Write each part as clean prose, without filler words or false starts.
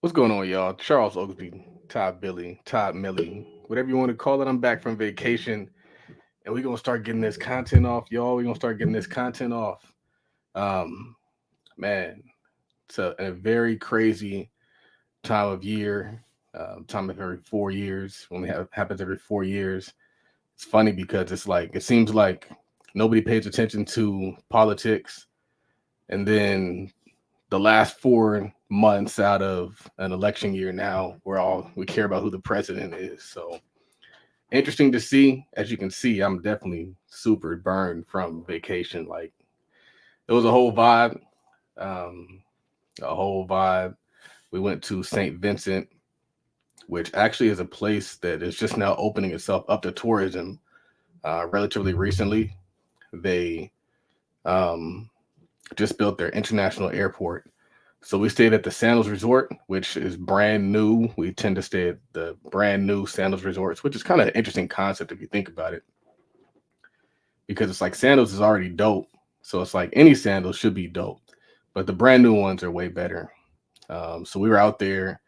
What's going on, y'all? Charles Oaksby, Todd Billy, Todd Millie, whatever you want to call it. I'm back from vacation, and we're gonna start getting this content off, y'all. We're gonna start getting this content off. Um, Man, it's a very crazy time of year. Time of every 4 years. Only happens every 4 years. It's funny because it's like it seems like nobody pays attention to politics, and then the last 4 months out of an election year now, we care about who the president is. So interesting to see. As you can see, I'm definitely super burned from vacation. Like it was a whole vibe. Um, a whole vibe. We went to St. Vincent, which actually is a place that is just now opening itself up to tourism relatively recently. They um, just built their international airport. So we stayed at the Sandals Resort, which is brand new. We tend to stay at the brand new Sandals Resorts, which is kind of an interesting concept if you think about it, because it's like Sandals is already dope. So it's like any sandals should be dope, but the brand new ones are way better. So we were out there,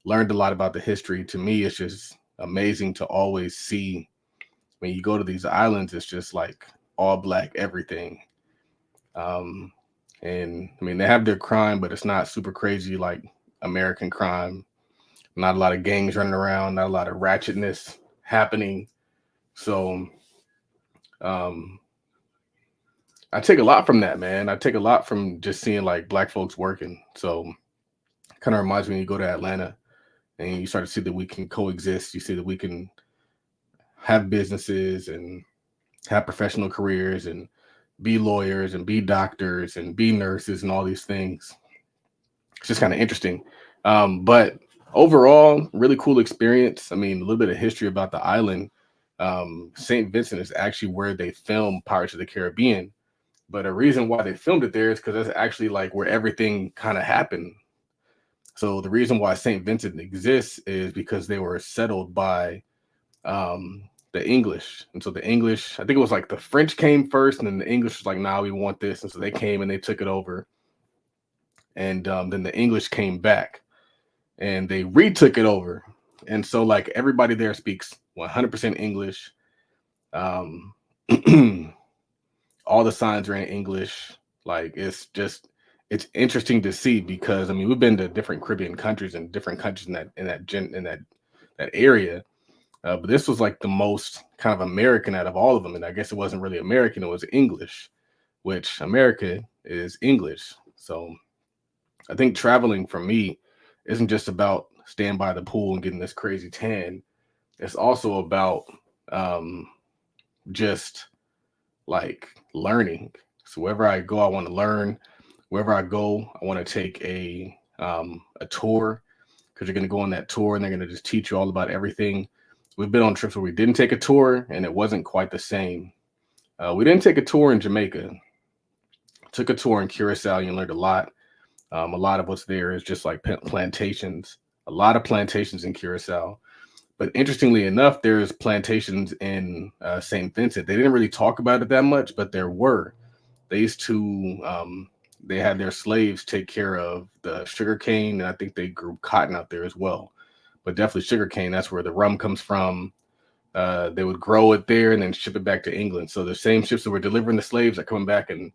learned a lot about the history. To me, it's just amazing to always see when you go to these islands, it's just like all black everything. Um, and I mean, they have their crime, but it's not super crazy like American crime. Not a lot of gangs running around, not a lot of ratchetness happening. So um, I take a lot from that, man. I take a lot from just seeing like black folks working. So kind of reminds me when you go to Atlanta and you start to see that we can coexist. You see that we can have businesses and have professional careers and be lawyers and be doctors and be nurses and all these things. It's just kind of interesting. But overall, really cool experience. I mean, a little bit of history about the island. St. Vincent is actually where they filmed Pirates of the Caribbean. But a reason why they filmed it there is because that's actually like where everything kind of happened. So the reason why St. Vincent exists is because they were settled by um, the English. And so the English, I think it was like the French came first, and then the English was like, nah, we want this. And so they came and they took it over. And then the English came back and they retook it over. And so like everybody there speaks 100% English. Um, all the signs are in English. Like it's interesting to see because I mean we've been to different Caribbean countries and different countries in that area, but this was like the most kind of American out of all of them. And I guess it wasn't really American; it was English, which America is English. So I think traveling for me isn't just about staying by the pool and getting this crazy tan. It's also about um, just like learning. So wherever I go, I want to learn. Wherever I go, I want to take a tour because you're going to go on that tour and they're going to just teach you all about everything. We've been on trips where we didn't take a tour and it wasn't quite the same. We didn't take a tour in Jamaica. Took a tour in Curacao and learned a lot. A lot of what's there is just like plantations. A lot of plantations in Curacao. But interestingly enough, there's plantations in St. Vincent. They didn't really talk about it that much, but there were. They used to, they had their slaves take care of the sugar cane, and I think they grew cotton out there as well. But definitely sugar cane, that's where the rum comes from. They would grow it there and then ship it back to England. So the same ships that were delivering the slaves are coming back and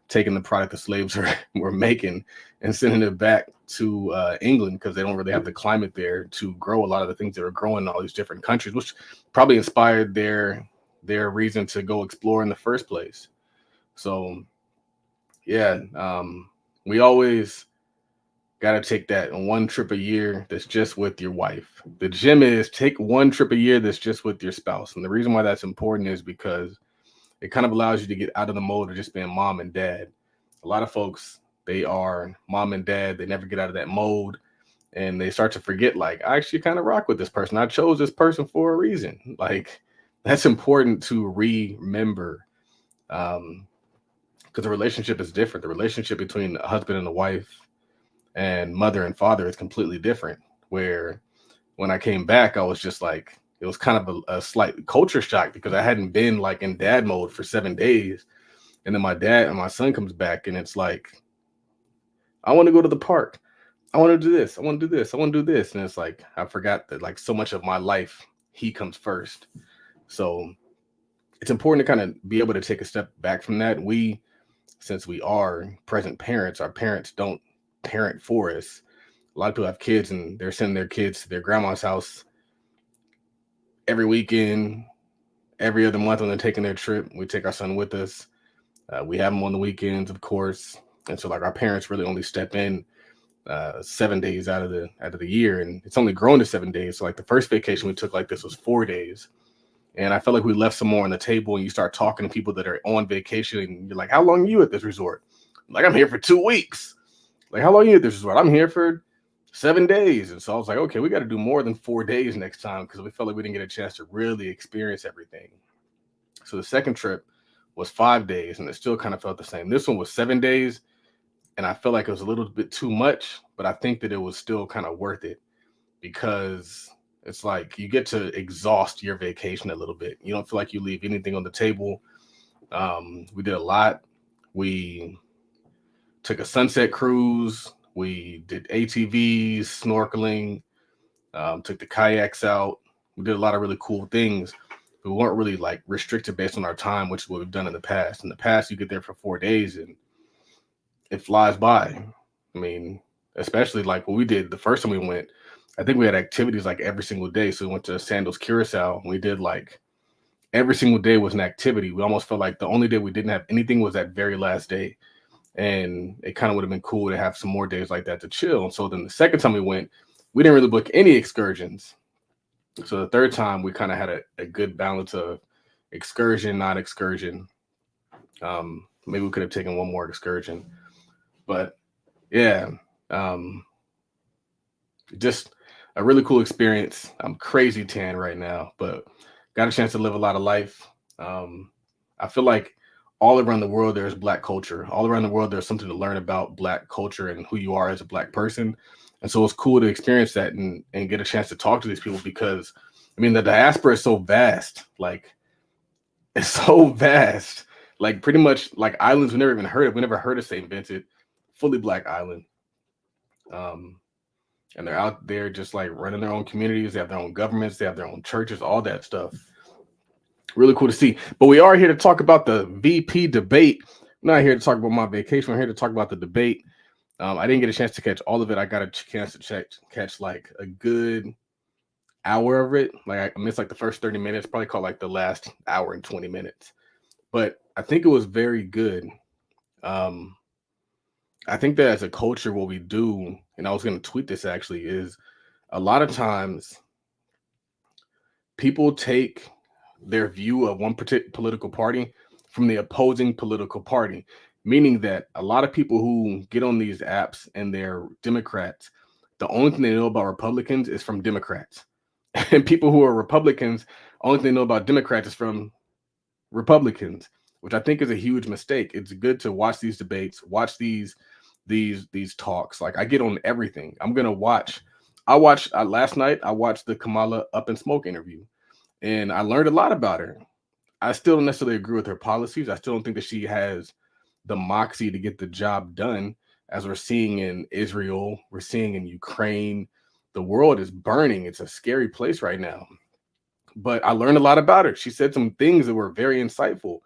taking the product the slaves were making and sending it back to England because they don't really have the climate there to grow a lot of the things that are growing in all these different countries, which probably inspired their reason to go explore in the first place. So yeah, we always got to take that one trip a year that's just with your wife. The gym is take one trip a year that's just with your spouse, and the reason why that's important is because it kind of allows you to get out of the mode of just being mom and dad. A lot of folks, they are mom and dad, they never get out of that mode and they start to forget, like, I actually kind of rock with this person. I chose this person for a reason. Like, that's important to remember. Because the relationship is different. The relationship between a husband and a wife and mother and father is completely different. Where when I came back, I was just like, it was kind of a slight culture shock because I hadn't been like in dad mode for 7 days. And then my dad and my son comes back and it's like, I want to go to the park. I want to do this. I want to do this. I want to do this. And it's like, I forgot that like so much of my life, he comes first. So it's important to kind of be able to take a step back from that. Since we are present parents, our parents don't parent for us. A lot of people have kids and they're sending their kids to their grandma's house every weekend, every other month when they're taking their trip. We take our son with us. We have him on the weekends, of course. And so like our parents really only step in 7 days out of the year, and it's only grown to 7 days. So like the first vacation we took like this was 4 days, and I felt like we left some more on the table. And you start talking to people that are on vacation, and you're like, "How long are you at this resort?" Like, I'm here for 2 weeks. Like, how long are you at this resort? I'm here for 7 days. And so I was like, okay, we got to do more than 4 days next time because we felt like we didn't get a chance to really experience everything. So the second trip was 5 days, and it still kind of felt the same. This one was 7 days, and I felt like it was a little bit too much, but I think that it was still kind of worth it because it's like you get to exhaust your vacation a little bit. You don't feel like you leave anything on the table. We did a lot. We took a sunset cruise. We did ATVs, snorkeling, took the kayaks out. We did a lot of really cool things. We weren't really like restricted based on our time, which is what we've done in the past. In the past, you get there for 4 days and it flies by. I mean, especially like what we did the first time we went. I think we had activities like every single day. So we went to Sandals Curacao. And we did like every single day was an activity. We almost felt like the only day we didn't have anything was that very last day. And it kind of would have been cool to have some more days like that to chill. And so then the second time we went, we didn't really book any excursions. So the third time we kind of had a good balance of excursion, not excursion. Maybe we could have taken one more excursion, but yeah, um, just a really cool experience. I'm crazy tan right now, but got a chance to live a lot of life. Um, I feel like all around the world there's black culture. All around the world there's something to learn about black culture and who you are as a black person. And so it's cool to experience that and get a chance to talk to these people because I mean the diaspora is so vast. Like it's so vast. Like pretty much like islands we never even heard of. We never heard of St. Vincent, fully black island. Um, and they're out there just like running their own communities. They have their own governments. They have their own churches. All that stuff. Really cool to see. But we are here to talk about the VP debate. I'm not here to talk about my vacation. We're here to talk about the debate. I didn't get a chance to catch all of it. I got a chance to catch like a good hour of it. Like I missed like the first 30 minutes. Probably caught like the last hour and 20 minutes. But I think it was very good. Um, I think that as a culture, what we do, and I was going to tweet this actually, is a lot of times people take their view of one particular political party from the opposing political party, meaning that a lot of people who get on these apps and they're Democrats, the only thing they know about Republicans is from Democrats. And people who are Republicans, only thing they know about Democrats is from Republicans, which I think is a huge mistake. It's good to watch these debates, watch these talks. Like I get on everything. I'm gonna watch. I watched last night. I watched the Kamala Up and Smoke interview, and I learned a lot about her. I still don't necessarily agree with her policies. I still don't think that she has the moxie to get the job done, as we're seeing in Israel, we're seeing in Ukraine. The world is burning. It's a scary place right now. But I learned a lot about her. She said some things that were very insightful.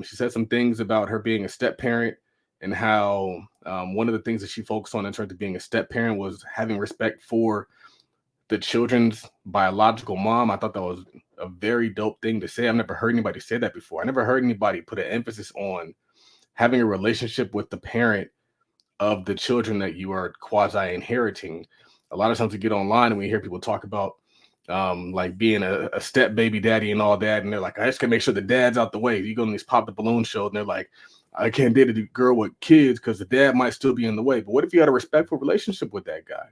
She said some things about her being a step parent and how one of the things that she focused on in terms of being a step parent was having respect for the children's biological mom. I thought that was a very dope thing to say. I've never heard anybody say that before. I never heard anybody put an emphasis on having a relationship with the parent of the children that you are quasi inheriting. A lot of times we get online and we hear people talk about like being a step baby daddy and all that, and they're like, I just can make sure the dad's out the way. You go on these pop the balloon shows, and they're like, I can't date a girl with kids because the dad might still be in the way. But what if you had a respectful relationship with that guy?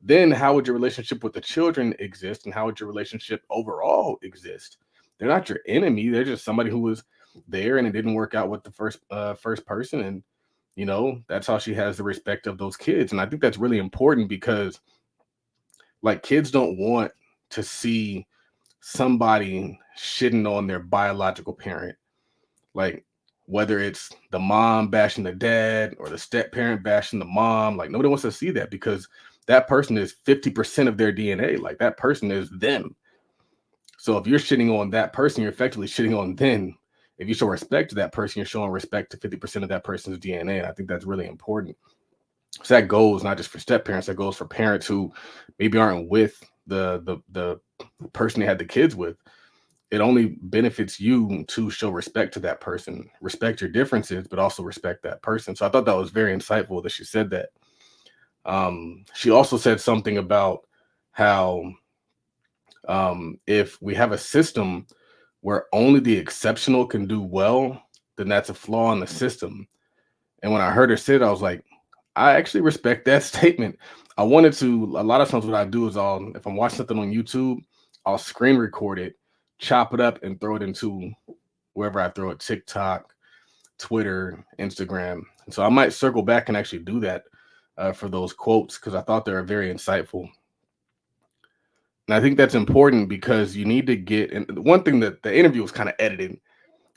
Then how would your relationship with the children exist, and how would your relationship overall exist? They're not your enemy. They're just somebody who was there and it didn't work out with the first person, and that's how she has the respect of those kids. And I think that's really important because like kids don't want to see somebody shitting on their biological parent. Like whether it's the mom bashing the dad or the step parent bashing the mom. Like nobody wants to see that because that person is 50% of their DNA. Like that person is them. So if you're shitting on that person, you're effectively shitting on them. If you show respect to that person, you're showing respect to 50% of that person's DNA. And I think that's really important. So that goes not just for step parents, that goes for parents who maybe aren't with the person they had the kids with. It only benefits you to show respect to that person, respect your differences, but also respect that person. So I thought that was very insightful that she said that. She also said something about how if we have a system where only the exceptional can do well, then that's a flaw in the system. And when I heard her say it, I was like, I actually respect that statement. I wanted to, a lot of times what I do is if I'm watching something on YouTube, I'll screen record it, chop it up, and throw it into wherever I throw it, TikTok, Twitter, Instagram. And so I might circle back and actually do that for those quotes because I thought they were very insightful. And I think that's important because you need to get, and one thing that the interview was kind of edited.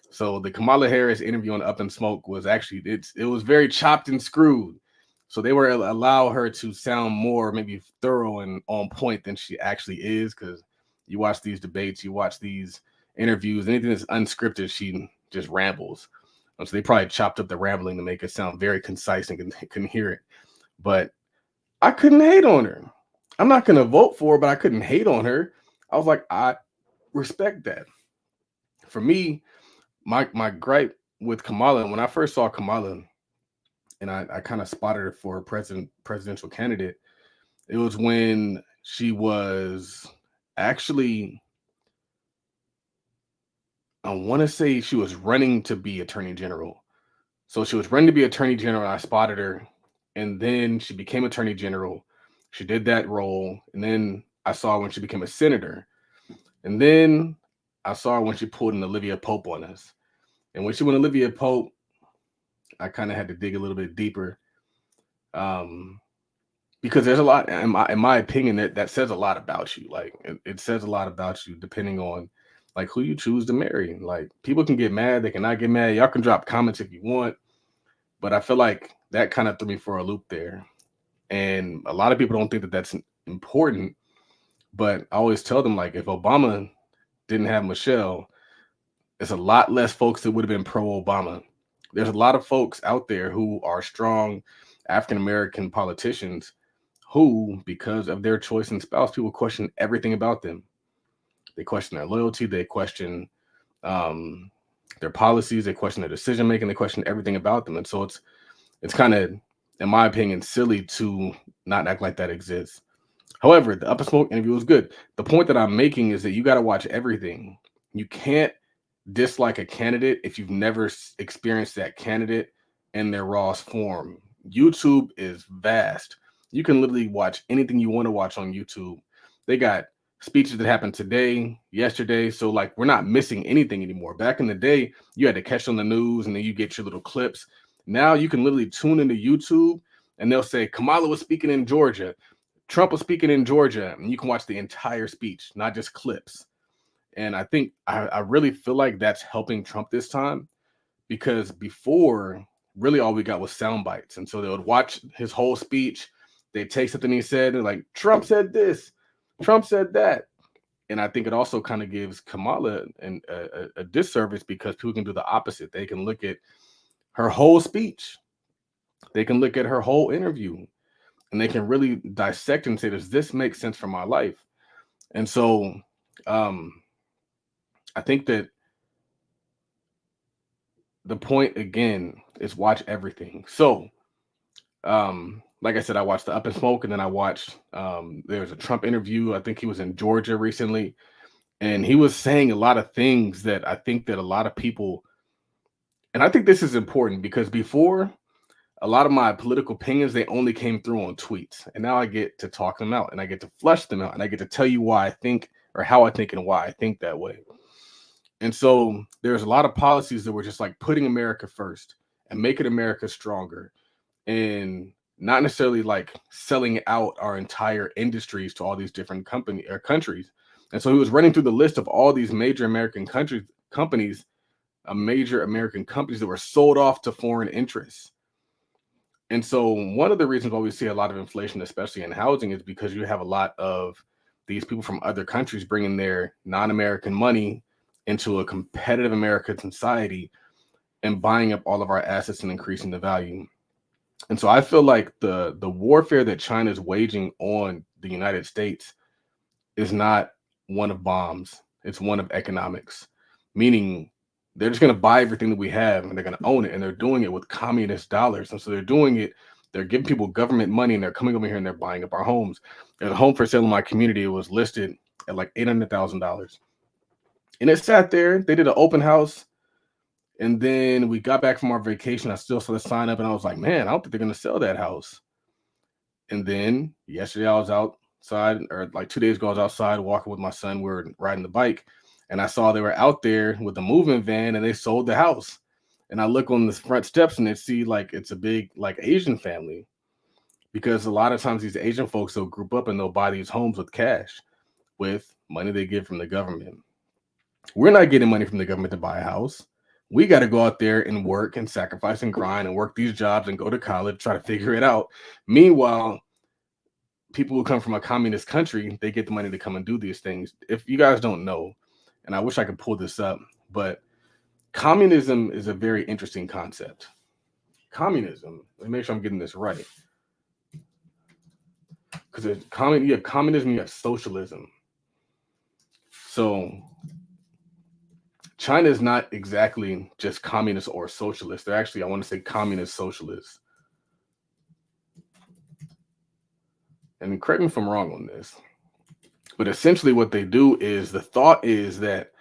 So the Kamala Harris interview on Up in Smoke was actually, it was very chopped and screwed. So they were allow her to sound more maybe thorough and on point than she actually is. Because you watch these debates, you watch these interviews, anything that's unscripted, she just rambles. So they probably chopped up the rambling to make it sound very concise and couldn't hear it. But I couldn't hate on her. I'm not going to vote for her, but I couldn't hate on her. I was like, I respect that. For me, my gripe with Kamala, when I first saw Kamala, and I kind of spotted her for a presidential candidate, it was when she was actually, I want to say she was running to be attorney general. So she was running to be attorney general. I spotted her, and then she became attorney general. She did that role, and then I saw her when she became a senator, and then I saw her when she pulled an Olivia Pope on us. And when she went Olivia Pope, I kind of had to dig a little bit deeper, because there's a lot, in my opinion, that says a lot about you. Like it says a lot about you depending on like who you choose to marry. Like people can get mad, they cannot get mad. Y'all can drop comments if you want, but I feel like that kind of threw me for a loop there. And a lot of people don't think that that's important, but I always tell them like if Obama didn't have Michelle, there's a lot less folks that would have been pro-Obama. There's a lot of folks out there who are strong African American politicians who, because of their choice in spouse, people question everything about them. They question their loyalty, they question um, their policies, they question their decision making, they question everything about them. And so it's kind of, in my opinion, silly to not act like that exists. However, the Up in Smoke interview was good. The point that I'm making is that you got to watch everything. You can't dislike a candidate if you've never experienced that candidate in their rawest form. YouTube is vast. You can literally watch anything you want to watch on YouTube. They got speeches that happened today, yesterday. So like we're not missing anything anymore. Back in the day, you had to catch on the news and then you get your little clips. Now you can literally tune into YouTube and they'll say Kamala was speaking in Georgia. Trump was speaking in Georgia, and you can watch the entire speech, not just clips. And I think I really feel like that's helping Trump this time because before, really all we got was sound bites. And so they would watch his whole speech. They'd take something he said and like, Trump said this, Trump said that. And I think it also kind of gives Kamala a disservice because people can do the opposite. They can look at her whole speech. They can look at her whole interview and they can really dissect and say, does this make sense for my life? And so I think that the point again is watch everything. So, like I said, I watched the Up in Smoke, and then I watched there was a Trump interview. I think he was in Georgia recently, and he was saying a lot of things that I think that a lot of people, and I think this is important because before a lot of my political opinions they only came through on tweets, and now I get to talk them out, and I get to flesh them out, and I get to tell you why I think or how I think and why I think that way. And so there's a lot of policies that were just like putting America first and making America stronger and not necessarily like selling out our entire industries to all these different countries. And so he was running through the list of all these major American companies major American companies that were sold off to foreign interests. And so one of the reasons why we see a lot of inflation, especially in housing, is because you have a lot of these people from other countries bringing their non-American money into a competitive American society and buying up all of our assets and increasing the value. And so I feel like the warfare that China is waging on the United States is not one of bombs. It's one of economics, meaning they're just going to buy everything that we have and they're going to own it. And they're doing it with communist dollars. And so they're doing it. They're giving people government money and they're coming over here and they're buying up our homes. There's a home for sale in my community. It was listed at like $800,000. And it sat there. They did an open house. And then we got back from our vacation. I still saw the sign up and I was like, man, I don't think they're going to sell that house. And then yesterday I was outside, or like 2 days ago, I was outside walking with my son. We were riding the bike and I saw they were out there with a moving van and they sold the house. And I look on the front steps and they see like it's a big like Asian family, because a lot of times these Asian folks will group up and they'll buy these homes with cash, with money they get from the government. We're not getting money from the government to buy a house. We got to go out there and work and sacrifice and grind and work these jobs and go to college, try to figure it out. Meanwhile, people who come from a communist country, they get the money to come and do these things. If you guys don't know, and I wish I could pull this up, but communism is a very interesting concept. Communism, let me make sure I'm getting this right. Because you have communism, you have socialism. So China is not exactly just communist or socialist. They're actually, I want to say, communist socialists. And correct me if I'm wrong on this, but essentially what they do is, the thought is that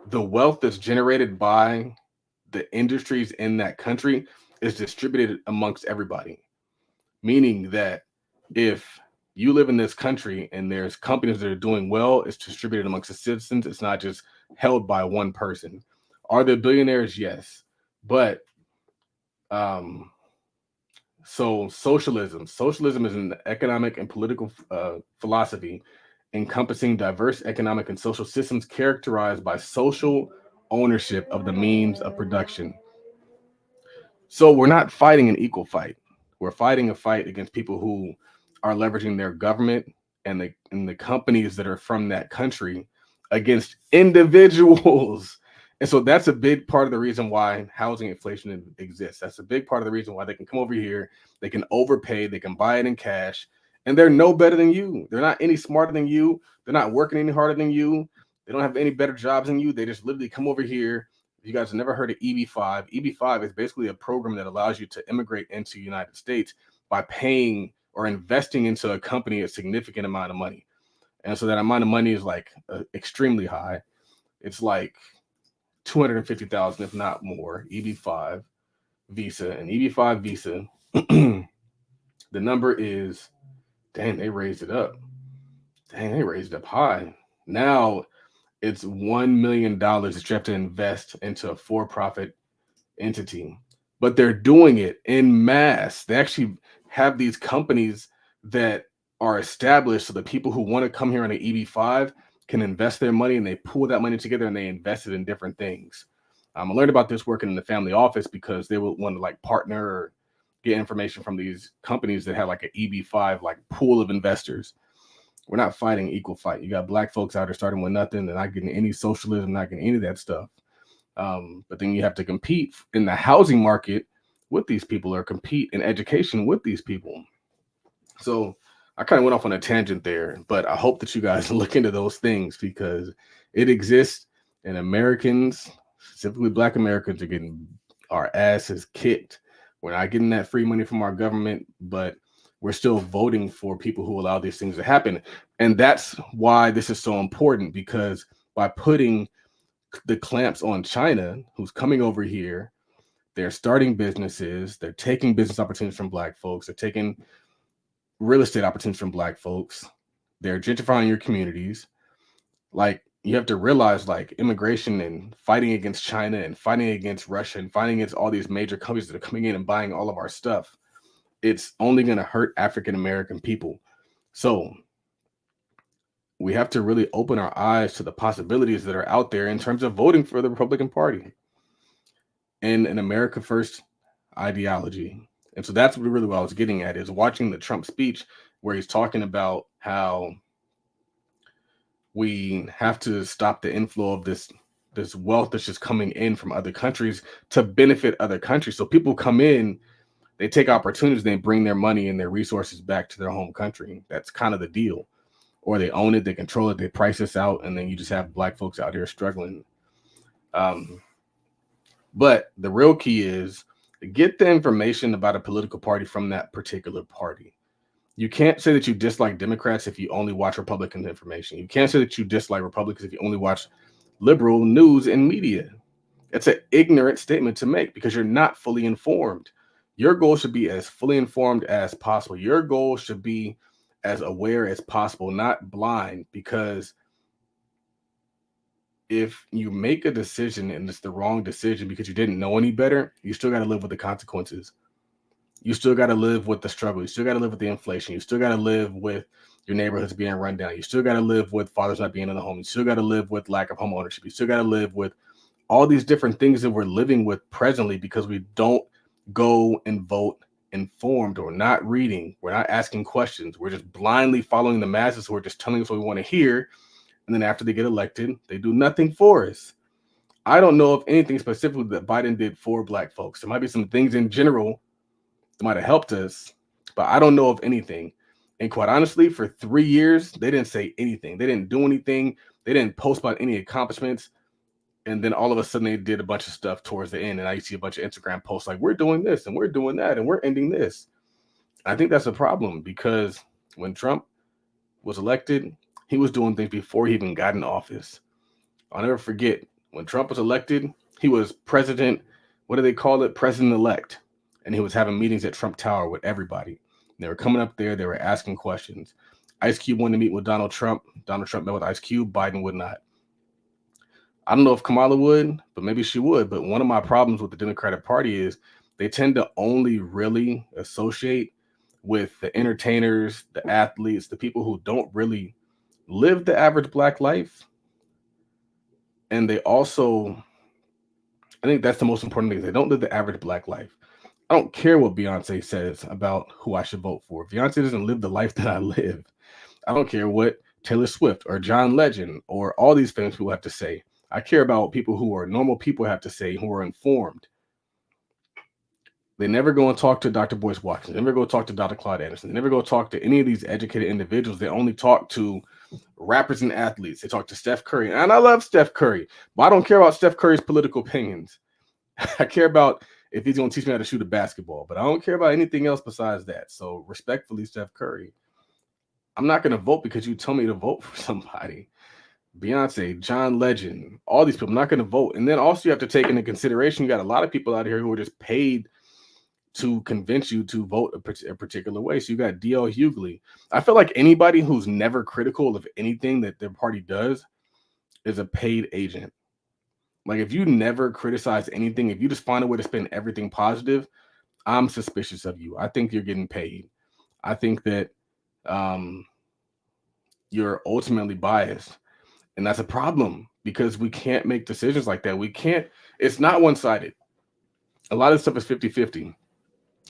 the wealth that's generated by the industries in that country is distributed amongst everybody. Meaning that if you live in this country and there's companies that are doing well, it's distributed amongst the citizens. It's not just held by one person. Are there billionaires? Yes. But so socialism is an economic and political philosophy encompassing diverse economic and social systems characterized by social ownership of the means of production. So we're not fighting an equal fight. We're fighting a fight against people who are leveraging their government and the companies that are from that country against individuals. And so that's a big part of the reason why housing inflation exists. That's a big part of the reason why they can come over here, they can overpay, they can buy it in cash, and they're no better than you. They're not any smarter than you. They're not working any harder than you. They don't have any better jobs than you. They just literally come over here. You guys have never heard of EB-5. EB-5 is basically a program that allows you to immigrate into the United States by paying or investing into a company a significant amount of money. And so that amount of money is like extremely high. It's like 250,000, if not more. EB-5 visa, and EB-5 visa, the number is, dang, they raised it up. Dang, they raised it up high. Now it's $1 million that you have to invest into a for-profit entity, but they're doing it in mass. They actually have these companies that are established so that people who want to come here on an EB-5 can invest their money, and they pool that money together and they invest it in different things. I learned about this working in the family office because they would want to like partner or get information from these companies that have like an EB-5 like pool of investors. We're not fighting equal fight. You got black folks out there starting with nothing. They're not getting any socialism, not getting any of that stuff. But then you have to compete in the housing market with these people, or compete in education with these people. So I kind of went off on a tangent there, but I hope that you guys look into those things, because it exists, and Americans, specifically Black Americans, are getting our asses kicked. We're not getting that free money from our government, but we're still voting for people who allow these things to happen. And that's why this is so important, because by putting the clamps on China, who's coming over here, they're starting businesses, they're taking business opportunities from Black folks, they're taking real estate opportunities from Black folks, they're gentrifying your communities. Like, you have to realize, like, immigration and fighting against China and fighting against Russia and fighting against all these major companies that are coming in and buying all of our stuff, it's only going to hurt African American people. So we have to really open our eyes to the possibilities that are out there in terms of voting for the Republican Party. and an America First ideology. And so that's really what I was getting at is watching the Trump speech where he's talking about how we have to stop the inflow of this wealth that's just coming in from other countries to benefit other countries. So people come in, they take opportunities, they bring their money and their resources back to their home country. That's kind of the deal. Or they own it, they control it, they price this out, and then you just have black folks out here struggling. Um, but the real key is get the information about a political party from that particular party. You can't say that you dislike Democrats if you only watch Republican information. You can't say that you dislike Republicans if you only watch liberal news and media. It's an ignorant statement to make because you're not fully informed. Your goal should be as fully informed as possible. Your goal should be as aware as possible, not blind, because if you make a decision and it's the wrong decision because you didn't know any better, you still got to live with the consequences. You still got to live with the struggle. You still got to live with the inflation. You still got to live with your neighborhoods being run down. You still got to live with fathers not being in the home. You still got to live with lack of home ownership. You still got to live with all these different things that we're living with presently because we don't go and vote informed or not reading. We're not asking questions. We're just blindly following the masses who are just telling us what we want to hear. And then after they get elected, they do nothing for us. I don't know of anything specifically that Biden did for black folks. There might be some things in general that might have helped us, but I don't know of anything. And quite honestly, for 3 years, they didn't say anything. They didn't do anything. They didn't post about any accomplishments. And then all of a sudden they did a bunch of stuff towards the end. And I see a bunch of Instagram posts like, we're doing this and we're doing that and we're ending this. I think that's a problem because when Trump was elected, he was doing things before he even got in office. I'll never forget when Trump was elected, he was president, what do they call it? President-elect. And he was having meetings at Trump Tower with everybody. They were coming up there, they were asking questions. Ice Cube wanted to meet with Donald Trump. Donald Trump met with Ice Cube, Biden would not. I don't know if Kamala would, but maybe she would. But one of my problems with the Democratic Party is they tend to only really associate with the entertainers, the athletes, the people who don't really live the average black life. And they also, I think that's the most important thing. They don't live the average black life. I don't care what Beyonce says about who I should vote for. Beyonce doesn't live the life that I live. I don't care what Taylor Swift or John Legend or all these famous people have to say. I care about what people who are normal people have to say, who are informed. They never go and talk to Dr. Boyce Watkins. They never go talk to Dr. Claude Anderson. They never go talk to any of these educated individuals. They only talk to rappers and athletes. They talk to Steph Curry. And I love Steph Curry, but I don't care about Steph Curry's political opinions. I care about if he's going to teach me how to shoot a basketball, but I don't care about anything else besides that. So respectfully, Steph Curry, I'm not going to vote because you tell me to vote for somebody. Beyonce, John Legend, all these people, I'm not going to vote. And then also you have to take into consideration, you got a lot of people out here who are just paid to convince you to vote a particular way. So you got D.L. Hughley. I feel like anybody who's never critical of anything that their party does is a paid agent. Like if you never criticize anything, if you just find a way to spin everything positive, I'm suspicious of you. I think you're getting paid. I think that you're ultimately biased. And that's a problem because we can't make decisions like that. We can't, it's not one-sided. A lot of stuff is 50-50.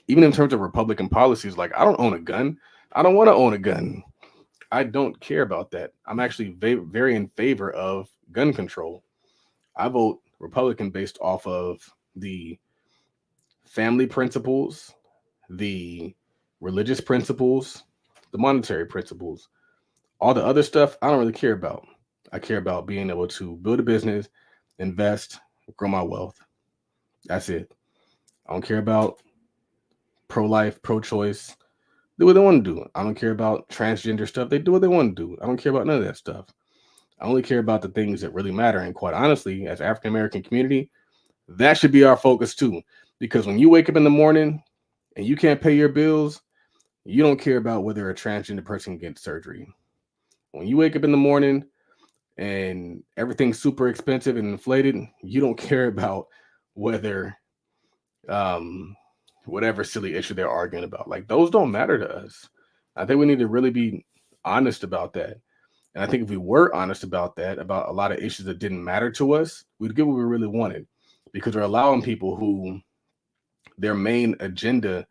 Even in terms of Republican policies, like I don't own a gun. I don't want to own a gun. I don't care about that. I'm actually very in favor of gun control. I vote Republican based off of the family principles, the religious principles, the monetary principles. All the other stuff, I don't really care about. I care about being able to build a business, invest, grow my wealth. That's it. I don't care about pro-life, pro-choice. Do what they want to do. I don't care about transgender stuff. They do what they want to do. I don't care about none of that stuff. I only care about the things that really matter. And quite honestly, as African American community, that should be our focus too. Because when you wake up in the morning and you can't pay your bills, you don't care about whether a transgender person gets surgery. When you wake up in the morning and everything's super expensive and inflated, you don't care about whether whatever silly issue they're arguing about. Like those don't matter to us. I think we need to really be honest about that. And I think if we were honest about that, about a lot of issues that didn't matter to us, we'd get what we really wanted. because they're allowing people who their main agenda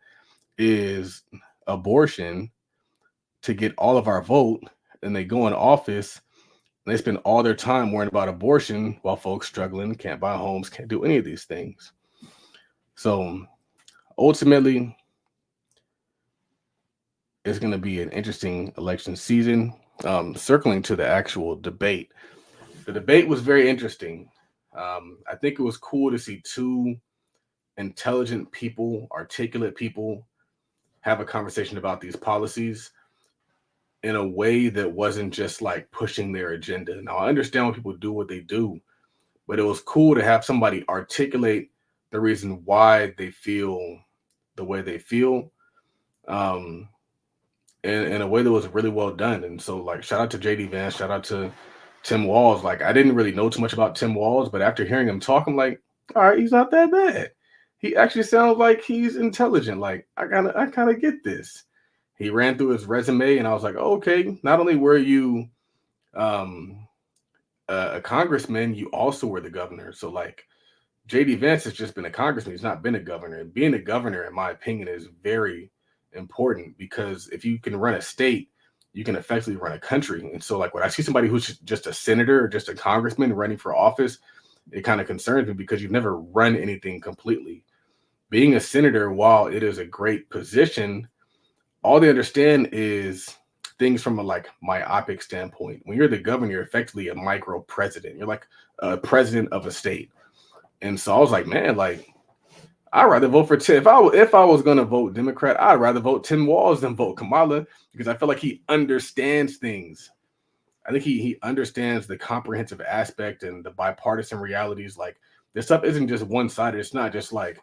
is abortion to get all of our vote, and they go in office and they spend all their time worrying about abortion while folks struggling, can't buy homes, can't do any of these things. So ultimately, it's going to be an interesting election season. Circling to the actual debate, the debate was very interesting. I think it was cool to see two intelligent people, articulate people, have a conversation about these policies in a way that wasn't just like pushing their agenda. Now, I understand when people do what they do, but it was cool to have somebody articulate the reason why they feel the way they feel, um, in a way that was really well done. And so, like, shout out to JD Vance, shout out to Tim Walz. Like, I didn't really know too much about Tim Walz, but after hearing him talk, I'm like, all right, he's not that bad. He actually sounds like he's intelligent. Like, I kind of get this. He ran through his resume, and I was like, oh, okay. Not only were you um, a congressman, you also were the governor. So, like, JD Vance has just been a congressman. He's not been a governor. And being a governor, in my opinion, is very important, because if you can run a state, you can effectively run a country. And so, like, when I see somebody who's just a senator or just a congressman running for office, it kind of concerns me, because you've never run anything completely. Being a senator, while it is a great position, all they understand is things from a like myopic standpoint. When you're the governor, you're effectively a micro president. You're like a president of a state. And so I was like, man, like, I'd rather vote for Tim. If I was gonna vote Democrat, I'd rather vote Tim Walz than vote Kamala, because I feel like he understands things. I think he understands the comprehensive aspect and the bipartisan realities. Like, this stuff isn't just one sided. It's not just like,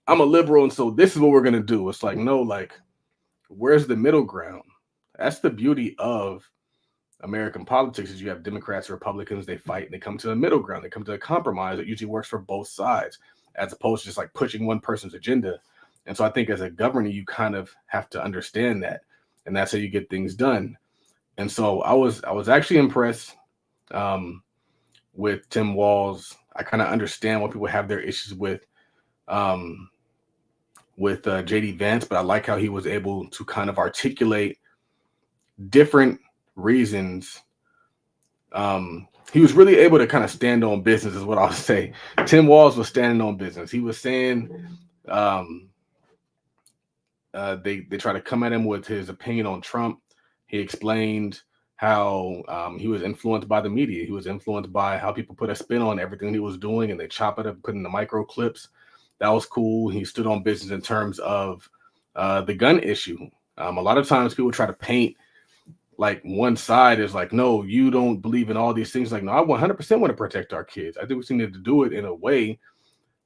I'm a liberal and so this is what we're gonna do. It's like, no, like, where's the middle ground? That's the beauty of American politics, is you have Democrats, Republicans, they fight and they come to the middle ground. They come to a compromise that usually works for both sides, as opposed to just like pushing one person's agenda. And so I think as a governor, you kind of have to understand that. And that's how you get things done. And so I was actually impressed with Tim Walz. I kind of understand what people have their issues um, with JD Vance, but I like how he was able to kind of articulate different reasons. He was really able to kind of stand on business, is what I'll say. Tim Walz was standing on business. He was saying they try to come at him with his opinion on Trump. He explained how he was influenced by the media. He was influenced by how people put a spin on everything he was doing, and they chop it up, put in the micro clips. That was cool. He stood on business in terms of the gun issue. A lot of times people try to paint like one side is like, no, you don't believe in all these things. Like, no, I 100% want to protect our kids. I think we need to do it in a way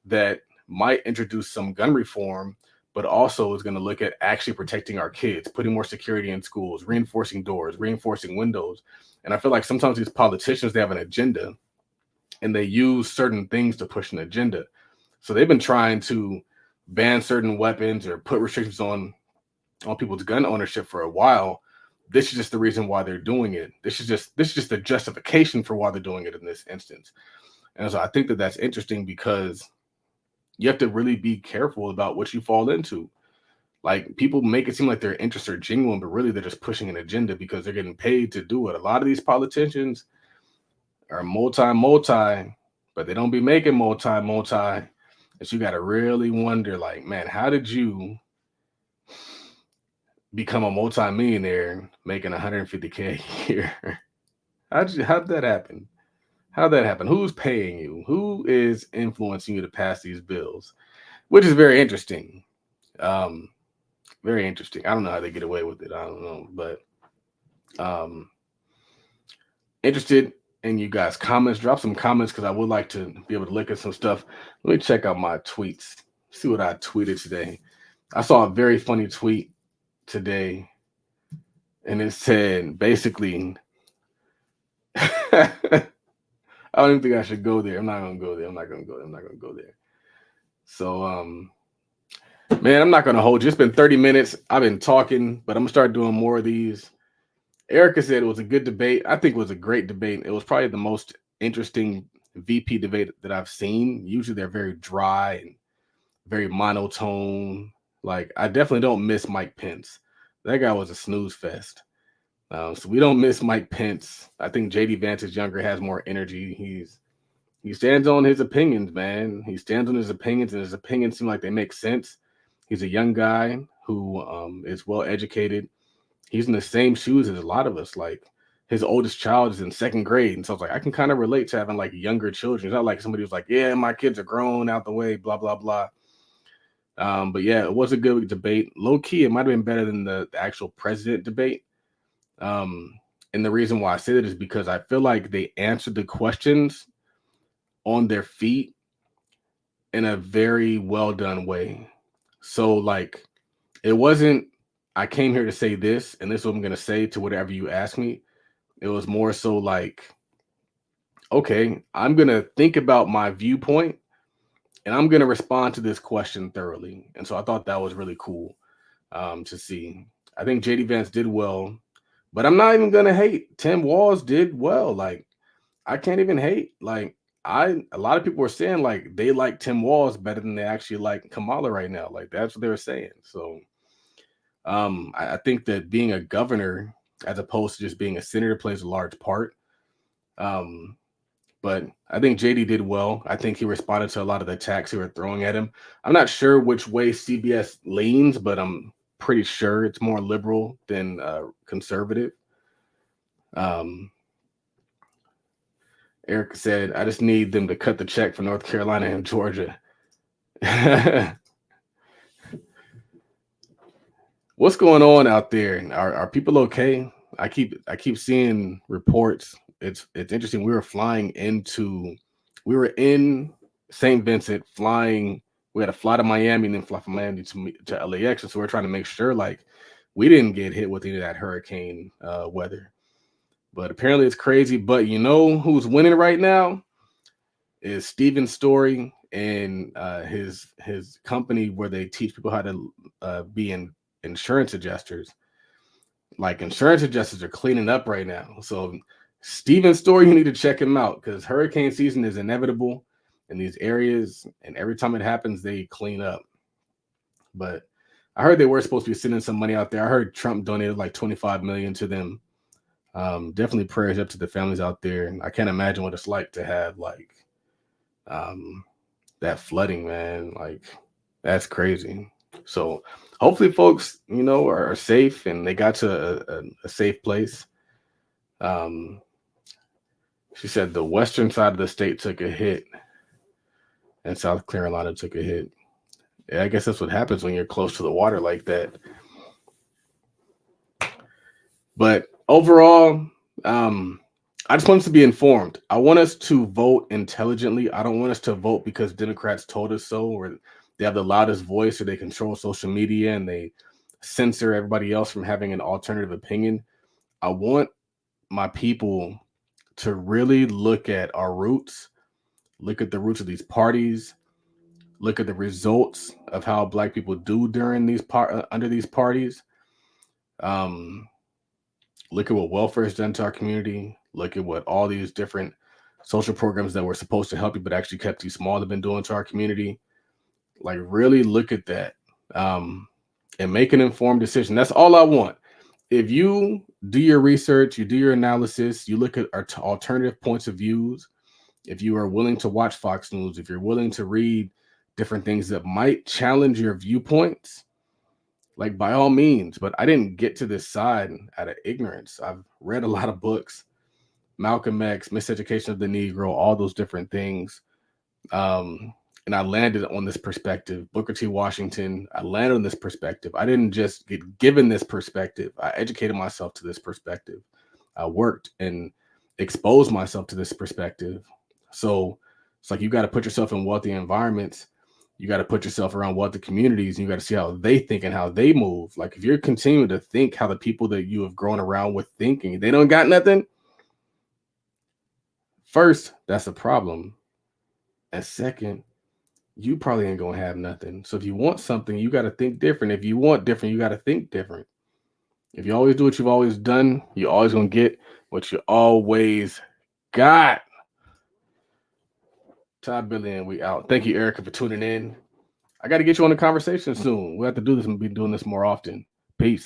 that might introduce some gun reform, but also is going to look at actually protecting our kids, putting more security in schools, reinforcing doors, reinforcing windows. And I feel like sometimes these politicians, they have an agenda and they use certain things to push an agenda. So they've been trying to ban certain weapons or put restrictions on people's gun ownership for a while. This is just the reason why they're doing it. This is just the justification for why they're doing it in this instance. And so I think that that's interesting, because you have to really be careful about what you fall into. Like, people make it seem like their interests are genuine, but really they're just pushing an agenda because they're getting paid to do it. A lot of these politicians are multi, but they don't be making multi. And so you got to really wonder, like, man, how did you become a multi-millionaire making 150K a year? How'd that happen? How'd that happen? Who's paying you? Who is influencing you to pass these bills? Which is very interesting. Very interesting. I don't know how they get away with it. I don't know, but interested in you guys' comments. Drop some comments, because I would like to be able to look at some stuff. Let me check out my tweets. See what I tweeted today. I saw a very funny tweet today, and it said basically, I don't even think I should go there. I'm not gonna go there. So man, I'm not gonna hold you. It's been 30 minutes. I've been talking, but I'm gonna start doing more of these. Erica said it was a good debate. I think it was a great debate. It was probably the most interesting VP debate that I've seen. Usually they're very dry and very monotone. Like, I definitely don't miss Mike Pence. That guy was a snooze fest. So we don't miss Mike Pence. I think JD Vance is younger, has more energy. He stands on his opinions, man. He stands on his opinions, and his opinions seem like they make sense. He's a young guy who is well educated. He's in the same shoes as a lot of us. Like, his oldest child is in second grade, and so I was like, I can kind of relate to having like younger children. It's not like somebody was like, yeah, my kids are grown out the way, blah blah blah. But yeah, it was a good debate. Low key, it might have been better than the actual president debate. And the reason why I say that is because I feel like they answered the questions on their feet in a very well done way. So like, it wasn't, I came here to say this and this is what I'm going to say to whatever you ask me. It was more so like, okay, I'm going to think about my viewpoint and I'm going to respond to this question thoroughly. And so I thought that was really cool to see. I think JD Vance did well, but I'm not even going to hate. Tim Walz did well. Like, I can't even hate. Like, a lot of people were saying like they like Tim Walz better than they actually like Kamala right now. Like, that's what they were saying. So I think that being a governor as opposed to just being a senator plays a large part. But I think JD did well. I think he responded to a lot of the attacks they were throwing at him. I'm not sure which way CBS leans, but I'm pretty sure it's more liberal than conservative. Eric said, I just need them to cut the check for North Carolina and Georgia. What's going on out there? Are people okay? I keep seeing reports. It's interesting. We were in St. Vincent flying. We had to fly to Miami and then fly from Miami to LAX. And so we're trying to make sure like we didn't get hit with any of that hurricane weather. But apparently it's crazy. But you know who's winning right now is Steven Story and his company where they teach people how to be insurance adjusters. Like, insurance adjusters are cleaning up right now. So Steven Story, you need to check him out because hurricane season is inevitable in these areas, and every time it happens, they clean up. But I heard they were supposed to be sending some money out there. I heard Trump donated like $25 million to them. Definitely prayers up to the families out there. And I can't imagine what it's like to have like that flooding, man. Like, that's crazy. So hopefully folks, you know, are safe and they got to a safe place. She said the western side of the state took a hit and South Carolina took a hit. Yeah, I guess that's what happens when you're close to the water like that. But overall, I just want us to be informed. I want us to vote intelligently. I don't want us to vote because Democrats told us so, or they have the loudest voice, or they control social media and they censor everybody else from having an alternative opinion. I want my people to really look at our roots, look at the roots of these parties, look at the results of how Black people do during these under these parties. Look at what welfare has done to our community. Look at what all these different social programs that were supposed to help you but actually kept you small have been doing to our community. Like, really look at that and make an informed decision. That's all I want. If you do your research, you do your analysis, you look at our alternative points of views, if you are willing to watch Fox News, if you're willing to read different things that might challenge your viewpoints, like, by all means. But I didn't get to this side out of ignorance. I've read a lot of books, Malcolm X, Miseducation of the Negro, all those different things. And I landed on this perspective. Booker T. Washington, I landed on this perspective. I didn't just get given this perspective. I educated myself to this perspective. I worked and exposed myself to this perspective. So it's like, you got to put yourself in wealthy environments. You got to put yourself around wealthy communities, and you got to see how they think and how they move. Like, if you're continuing to think how the people that you have grown around with thinking, they don't got nothing. First, that's a problem. And second, you probably ain't gonna have nothing. So if you want something, you got to think different. If you want different, you got to think different. If you always do what you've always done, you're always gonna get what you always got. Todd Billy, and we out. Thank you, Erica, for tuning in. I got to get you on the conversation soon. We'll have to do this and be doing this more often. Peace.